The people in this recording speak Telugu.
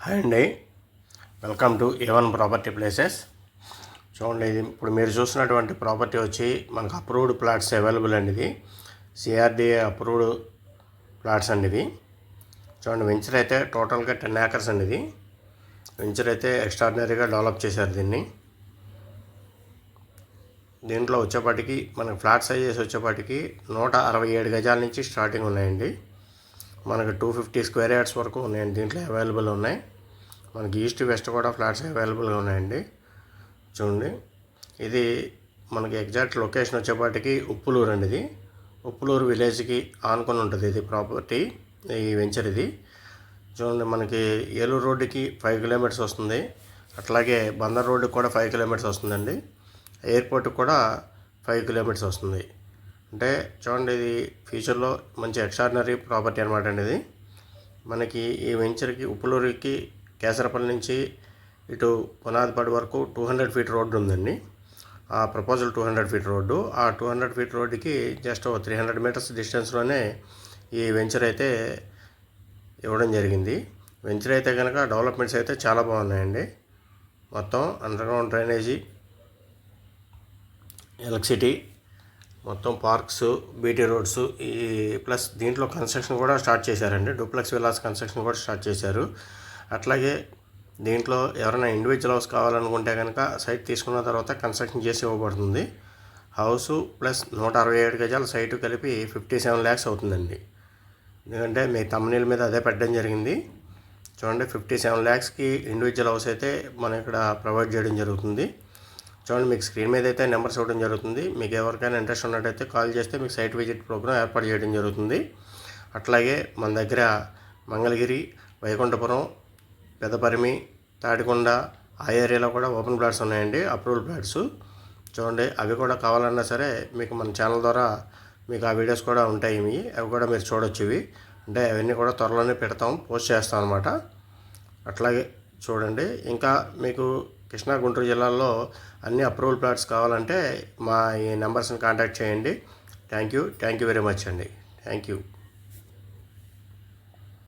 హాయ్ అండి, welcome to A1 property places. చూడండి, ఇది ఇప్పుడు మీరు చూసినటువంటి ప్రాపర్టీ వచ్చి మనకు అప్రూవ్డ్ ప్లాట్స్ అవైలబుల్ అండి. ఇది CRDA అప్రూవ్డ్ ప్లాట్స్ అండి. ఇది చూడండి, వెంచర్ అయితే టోటల్గా 10 acres అండి. ఇది వెంచర్ అయితే ఎక్స్ట్రాడినరీగా డెవలప్ చేశారు దీన్ని. దీంట్లో వచ్చేపాటికి మనకు ఫ్లాట్ సైజెస్ వచ్చేపాటికి 167 గజాల నుంచి స్టార్టింగ్ ఉన్నాయండి. మనకు 250 స్క్వేర్ యార్డ్స్ వరకు ఉన్నాయండి. దీంట్లో అవైలబుల్ ఉన్నాయి. మనకి ఈస్ట్ వెస్ట్ కూడా ఫ్లాట్స్ అవైలబుల్గా ఉన్నాయండి. చూడండి, ఇది మనకి ఎగ్జాక్ట్ లొకేషన్ వచ్చేపాటికి ఉప్పులూరు అండి. ఇది ఉప్పులూరు విలేజ్కి ఆనుకొని ఉంటుంది ఇది ప్రాపర్టీ, ఈ వెంచర్. ఇది చూడండి, మనకి ఏలూరు రోడ్డుకి 5 కిలోమీటర్స్ వస్తుంది. అట్లాగే బందర్ రోడ్డుకి కూడా 5 కిలోమీటర్స్ వస్తుందండి. ఎయిర్పోర్ట్కి కూడా 5 కిలోమీటర్స్ వస్తుంది. అంటే చూడండి, ఇది ఫ్యూచర్లో మంచి ఎక్స్ట్రాడినరీ ప్రాపర్టీ అనమాట అండి. ఇది మనకి ఈ వెంచర్కి ఉప్పులూరుకి కేసరపల్లి నుంచి ఇటు పునాదిపాడు వరకు 200 ఫీట్ రోడ్డు ఉందండి. ఆ ప్రపోజల్ 200 ఫీట్ రోడ్డు. ఆ 200 ఫీట్ రోడ్డుకి జస్ట్ 300 మీటర్స్ డిస్టెన్స్లోనే ఈ వెంచర్ అయితే ఇవ్వడం జరిగింది. వెంచర్ అయితే కనుక డెవలప్మెంట్స్ అయితే చాలా బాగున్నాయండి. మొత్తం అండర్గ్రౌండ్ డ్రైనేజీ, ఎలక్ట్రిసిటీ, మొత్తం పార్క్స్, బీటీ రోడ్స్, ఈ ప్లస్ దీంట్లో కన్స్ట్రక్షన్ కూడా స్టార్ట్ చేశారండి. డూప్లెక్స్ విల్లాస్ కన్స్ట్రక్షన్ కూడా స్టార్ట్ చేశారు. అట్లాగే దీంట్లో ఎవరైనా ఇండివిజువల్ హౌస్ కావాలనుకుంటే కనుక సైట్ తీసుకున్న తర్వాత కన్స్ట్రక్షన్ చేసి ఇవ్వబడుతుంది. హౌసు ప్లస్ 167 గజాల సైటు కలిపి 57 lakhs అవుతుందండి. ఎందుకంటే మీ తమ్మునీళ్ళ మీద అదే పెట్టడం జరిగింది. చూడండి, 57 lakhsకి ఇండివిజువల్ హౌస్ అయితే మనం ఇక్కడ ప్రొవైడ్ చేయడం జరుగుతుంది. చూడండి, మీకు స్క్రీన్ మీద అయితే నెంబర్స్ ఇవ్వడం జరుగుతుంది. మీకు ఎవరికైనా ఇంట్రెస్ట్ ఉన్నట్టయితే కాల్ చేస్తే మీకు సైట్ విజిట్ ప్రోగ్రామ్ ఏర్పాటు చేయడం జరుగుతుంది. అట్లాగే మన దగ్గర మంగళగిరి, వైకుంఠపురం, పెదపరిమి, తాడికొండ ఆ ఏరియాలో కూడా ఓపెన్ ప్లాట్స్ ఉన్నాయండి, అప్రూవల్ ప్లాట్స్. చూడండి, అవి కూడా కావాలన్నా సరే మీకు మన ఛానల్ ద్వారా మీకు ఆ వీడియోస్ కూడా ఉంటాయి. అవి కూడా మీరు చూడొచ్చు. ఇవి అంటే అవన్నీ కూడా త్వరలోనే పెడతాం, పోస్ట్ చేస్తాం అనమాట. అట్లాగే చూడండి, ఇంకా మీకు కృష్ణా గుంటూరు జిల్లాల్లో అన్ని అప్రూవల్ ప్లాట్స్ కావాలంటే మా ఈ నెంబర్స్ని కాంటాక్ట్ చేయండి. థ్యాంక్ యూ వెరీ మచ్ అండి. Thank you.